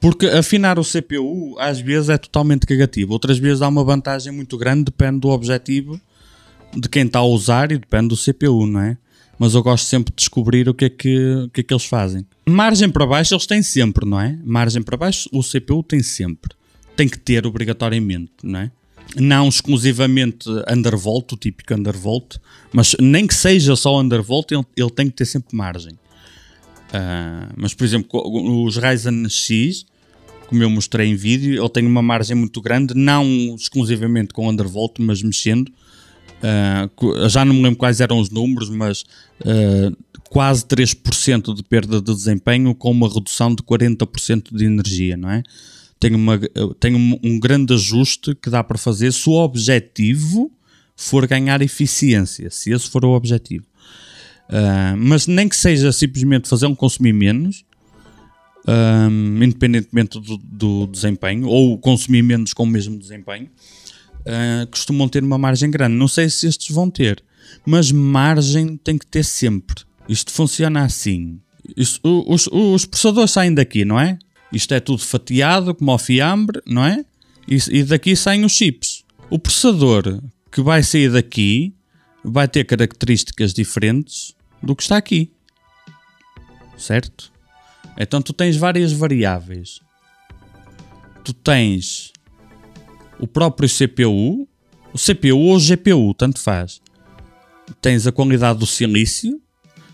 Porque afinar o CPU às vezes é totalmente cagativo, outras vezes dá uma vantagem muito grande, depende do objetivo de quem está a usar e depende do CPU, não é? Mas eu gosto sempre de descobrir o que é que eles fazem. Margem para baixo eles têm sempre, não é? Margem para baixo o CPU tem sempre. Tem que ter obrigatoriamente, não é? Não exclusivamente undervolt, o típico undervolt, mas nem que seja só undervolt, ele tem que ter sempre margem. Mas, por exemplo, os Ryzen X, como eu mostrei em vídeo, ele tem uma margem muito grande, não exclusivamente com undervolt, mas mexendo. Já não me lembro quais eram os números, mas quase 3% de perda de desempenho com uma redução de 40% de energia, não é? Tem um grande ajuste que dá para fazer se o objetivo for ganhar eficiência, se esse for o objetivo. Mas nem que seja simplesmente fazer consumir menos, independentemente do desempenho, ou consumir menos com o mesmo desempenho, costumam ter uma margem grande. Não sei se estes vão ter, mas margem tem que ter sempre. Isto funciona assim. Os processadores saem daqui, não é? Isto é tudo fatiado, como ao fiambre, não é? E daqui saem os chips. O processador que vai sair daqui vai ter características diferentes do que está aqui. Certo? Então tu tens várias variáveis. Tu tens o próprio CPU, o CPU ou o GPU, tanto faz. Tens a qualidade do silício,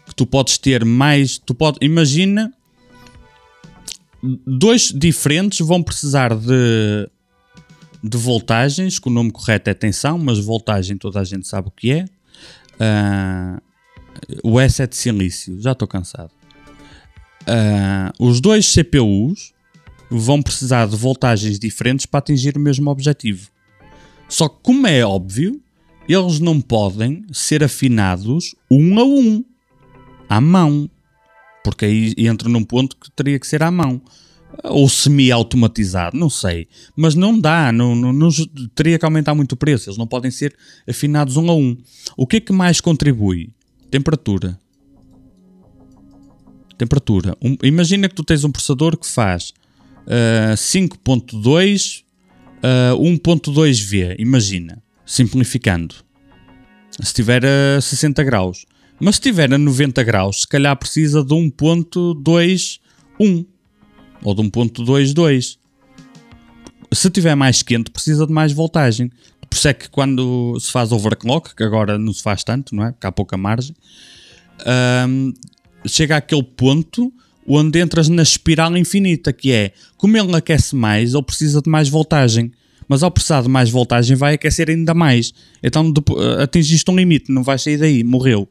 que tu podes ter mais... Imagina, dois diferentes vão precisar de voltagens, que o nome correto é tensão, mas voltagem toda a gente sabe o que é. O S é de silício, já estou cansado. Os dois CPUs vão precisar de voltagens diferentes para atingir o mesmo objetivo. Só que, como é óbvio, eles não podem ser afinados um a um, à mão. Porque aí entra num ponto que teria que ser à mão. Ou semi-automatizado, não sei. Mas não dá, não teria que aumentar muito o preço. Eles não podem ser afinados um a um. O que é que mais contribui? Temperatura. Imagina que tu tens um processador que faz 5.2 1.2V. Imagina, simplificando. Se estiver a 60 graus. Mas se estiver a 90 graus, se calhar precisa de 1.21 ou de 1.22. Se estiver mais quente, precisa de mais voltagem. Por isso é que quando se faz overclock, que agora não se faz tanto, não é? Porque há pouca margem, chega àquele ponto onde entras na espiral infinita, que é, como ele aquece mais, ele precisa de mais voltagem. Mas ao precisar de mais voltagem vai aquecer ainda mais. Então atingiste um limite, não vais sair daí, morreu.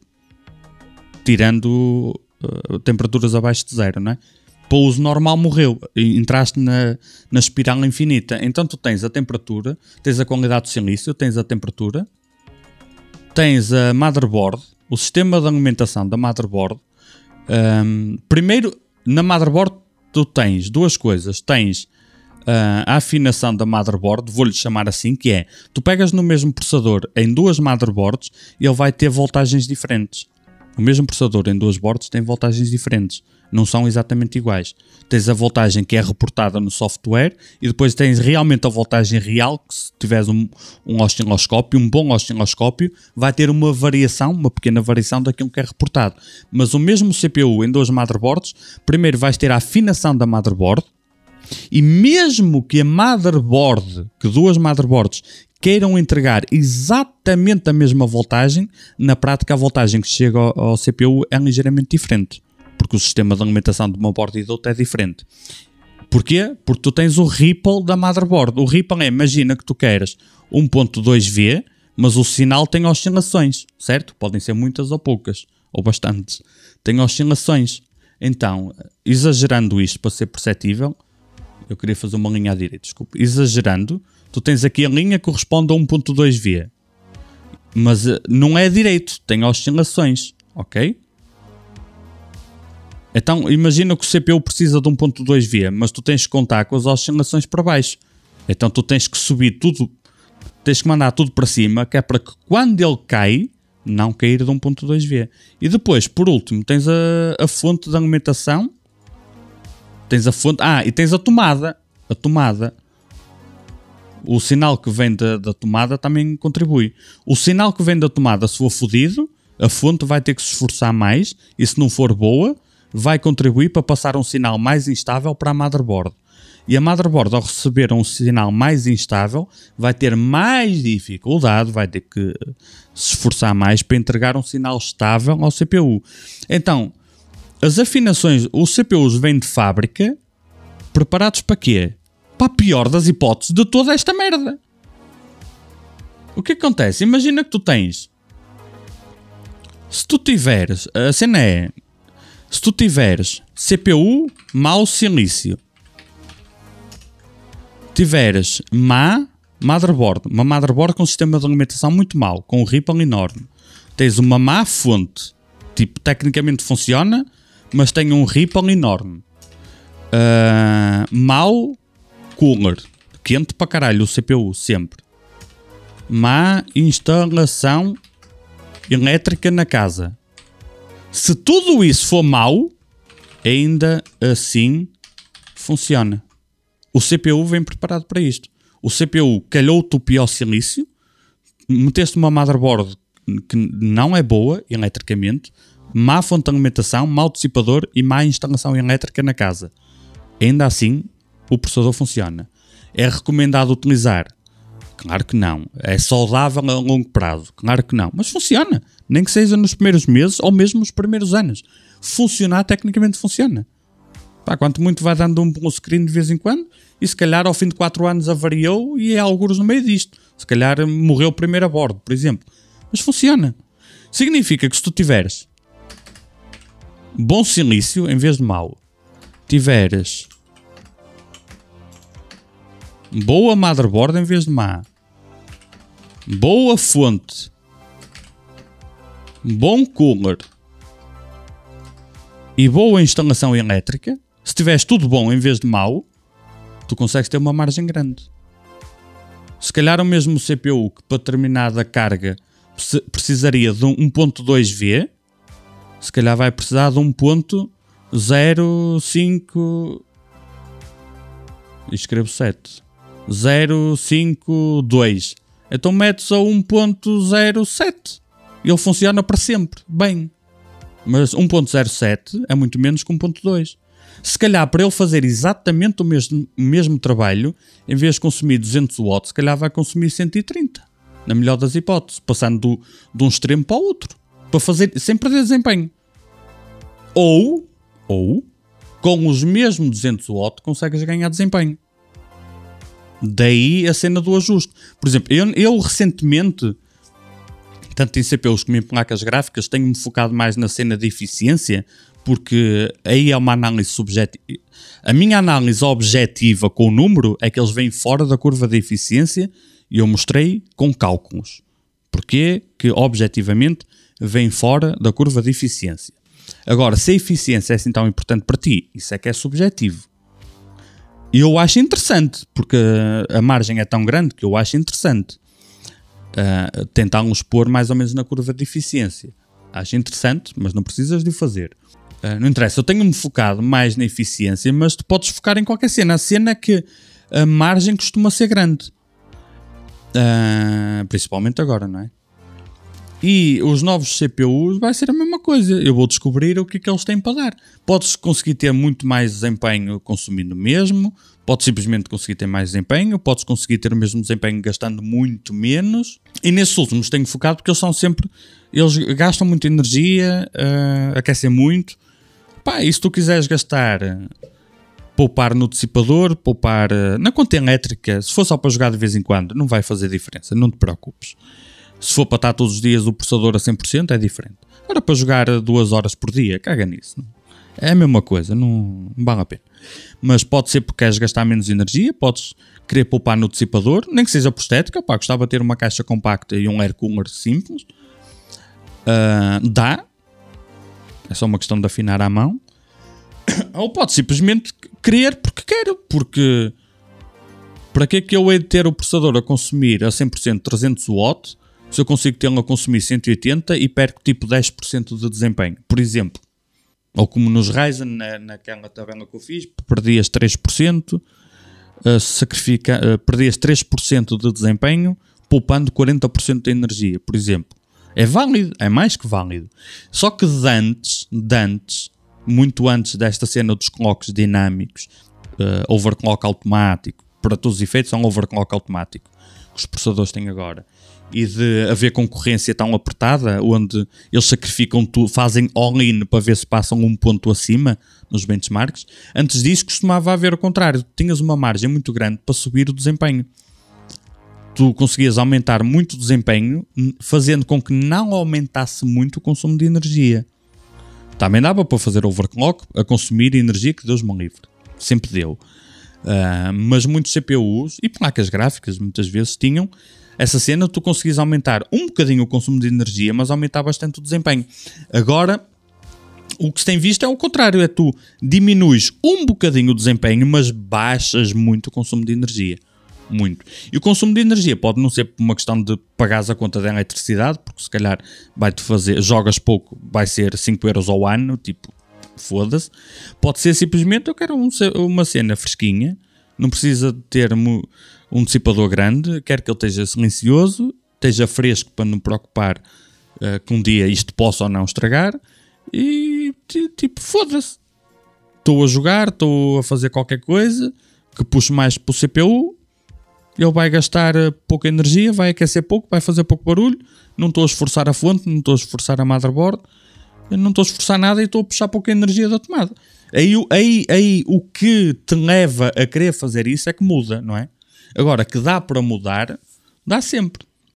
Tirando temperaturas abaixo de zero, não é? Para o uso normal morreu, entraste na espiral infinita. Então tu tens a temperatura, tens a qualidade do silício, tens a temperatura, tens a motherboard, o sistema de alimentação da motherboard. Primeiro, na motherboard tu tens duas coisas. Tens a afinação da motherboard, vou-lhe chamar assim, que é, tu pegas no mesmo processador em duas motherboards e ele vai ter voltagens diferentes. O mesmo processador em duas boards tem voltagens diferentes. Não são exatamente iguais. Tens a voltagem que é reportada no software e depois tens realmente a voltagem real, que se tiveres um osciloscópio, um bom osciloscópio, vai ter uma variação, uma pequena variação daquilo que é reportado. Mas o mesmo CPU em duas motherboards, primeiro vais ter a afinação da motherboard e mesmo que a motherboard, que duas motherboards queiram entregar exatamente a mesma voltagem, na prática a voltagem que chega ao CPU é ligeiramente diferente. Porque o sistema de alimentação de uma board e de outra é diferente. Porquê? Porque tu tens o ripple da motherboard. O ripple é, imagina que tu queres 1.2V, mas o sinal tem oscilações, certo? Podem ser muitas ou poucas, ou bastantes. Tem oscilações. Então, exagerando isto para ser perceptível, eu queria fazer uma linha à direita, desculpa. Exagerando, tu tens aqui a linha que corresponde a 1.2V. Mas não é direito, tem oscilações, ok? Então, imagina que o CPU precisa de 1.2V, mas tu tens que contar com as oscilações para baixo. Então tu tens que subir tudo, tens que mandar tudo para cima, que é para que quando ele cai, não cair de 1.2V. E depois, por último, tens a fonte de alimentação, Tens a fonte... e tens a tomada. A tomada. O sinal que vem da tomada também contribui. O sinal que vem da tomada, se for fodido, a fonte vai ter que se esforçar mais e se não for boa, vai contribuir para passar um sinal mais instável para a motherboard. E a motherboard, ao receber um sinal mais instável, vai ter mais dificuldade, vai ter que se esforçar mais para entregar um sinal estável ao CPU. Então, as afinações, os CPUs vêm de fábrica, preparados para quê? Para a pior das hipóteses de toda esta merda. O que acontece? Imagina que tu tens... Se tu tiveres... A cena é... Se tu tiveres CPU, mouse, silício. Tiveres motherboard. Uma motherboard com um sistema de alimentação muito mau. Com um ripple enorme. Tens uma má fonte. Tipo, tecnicamente funciona, mas tem um ripple enorme. Mau cooler. Quente para caralho o CPU, sempre. Má instalação elétrica na casa. Se tudo isso for mau, ainda assim funciona. O CPU vem preparado para isto. O CPU calhou-te o pior silício, meteste uma motherboard que não é boa eletricamente, má fonte de alimentação, mau dissipador e má instalação elétrica na casa. Ainda assim, o processador funciona. É recomendado utilizar? Claro que não. É saudável a longo prazo? Claro que não. Mas funciona. Nem que seja nos primeiros meses ou mesmo nos primeiros anos. Funcionar, tecnicamente funciona. Pá, quanto muito vai dando um blue screen de vez em quando e se calhar ao fim de 4 anos avariou e é algures no meio disto. Se calhar morreu o primeiro a bordo, por exemplo. Mas funciona. Significa que se tu tiveres bom silício em vez de mau, tiveres boa motherboard em vez de má, boa fonte, bom cooler e boa instalação elétrica, se tiveres tudo bom em vez de mau, tu consegues ter uma margem grande. Se calhar o mesmo CPU que para determinada carga precisaria de 1.2V, se calhar vai precisar de 1.05... escrevo 7. 052. Então metes a 1.07 e ele funciona para sempre, bem. Mas 1.07 é muito menos que 1.2. Se calhar para ele fazer exatamente o mesmo trabalho, em vez de consumir 200 watts, se calhar vai consumir 130. Na melhor das hipóteses, passando de um extremo para o outro, para fazer sem perder desempenho. Ou com os mesmos 200 watts consegues ganhar desempenho. Daí a cena do ajuste. Por exemplo, eu recentemente, tanto em CPUs como em placas gráficas, tenho-me focado mais na cena de eficiência, porque aí é uma análise subjetiva. A minha análise objetiva com o número é que eles vêm fora da curva de eficiência e eu mostrei com cálculos. Porque que objetivamente vem fora da curva de eficiência. Agora, se a eficiência é assim tão importante para ti, isso é que é subjetivo. E eu acho interessante, porque a margem é tão grande que eu acho interessante tentá-los pôr mais ou menos na curva de eficiência. Acho interessante, mas não precisas de o fazer. Não interessa, eu tenho-me focado mais na eficiência, mas tu podes focar em qualquer cena. A cena é que a margem costuma ser grande. Principalmente agora, não é? E os novos CPUs vai ser a mesma coisa. Eu vou descobrir o que é que eles têm para dar. Podes conseguir ter muito mais desempenho consumindo mesmo. Podes simplesmente conseguir ter mais desempenho. Podes conseguir ter o mesmo desempenho gastando muito menos. E nesses últimos tenho focado porque eles são sempre... Eles gastam muita energia, aquecem muito. Pá, e se tu quiseres gastar... Poupar no dissipador, poupar na conta elétrica, se for só para jogar de vez em quando, não vai fazer diferença, não te preocupes. Se for para estar todos os dias o processador a 100% é diferente. Agora para jogar 2 horas por dia, caga nisso. Não? É a mesma coisa, não vale a pena. Mas pode ser porque queres gastar menos energia, podes querer poupar no dissipador, nem que seja por estética, pá, gostava de ter uma caixa compacta e um air cooler simples. Dá. É só uma questão de afinar à mão. Ou pode simplesmente querer porque quero, porque para que é que eu hei de ter o processador a consumir a 100% 300 watts se eu consigo tê-lo a consumir 180 e perco tipo 10% de desempenho, por exemplo. Ou como nos Ryzen, naquela tabela que eu fiz, perdias 3%, perdias 3% de desempenho, poupando 40% de energia, por exemplo. É válido, é mais que válido. Só que de antes, muito antes desta cena dos clocks dinâmicos, overclock automático, para todos os efeitos é um overclock automático que os processadores têm agora, e de haver concorrência tão apertada, onde eles sacrificam tudo, fazem all-in para ver se passam um ponto acima nos benchmarks. Antes disso costumava haver o contrário, tinhas uma margem muito grande para subir o desempenho. Tu conseguias aumentar muito o desempenho, fazendo com que não aumentasse muito o consumo de energia. Também dava para fazer overclock a consumir energia, que Deus me livre. Sempre deu. Mas muitos CPUs e placas gráficas muitas vezes tinham essa cena, tu conseguias aumentar um bocadinho o consumo de energia, mas aumentar bastante o desempenho. Agora, o que se tem visto é o contrário, é tu diminuis um bocadinho o desempenho, mas baixas muito o consumo de energia. Muito. E o consumo de energia pode não ser por uma questão de pagares a conta da eletricidade, porque se calhar vai-te fazer, jogas pouco, vai ser 5 euros ao ano, tipo, foda-se. Pode ser simplesmente, eu quero uma cena fresquinha, não precisa ter um dissipador grande, quero que ele esteja silencioso, esteja fresco para não me preocupar que um dia isto possa ou não estragar, e tipo, foda-se. Estou a jogar, estou a fazer qualquer coisa que puxe mais para o CPU, ele vai gastar pouca energia, vai aquecer pouco, vai fazer pouco barulho, não estou a esforçar a fonte, não estou a esforçar a motherboard, não estou a esforçar nada e estou a puxar pouca energia da tomada. Aí o que te leva a querer fazer isso é que muda, não é? Agora, que dá para mudar, dá sempre.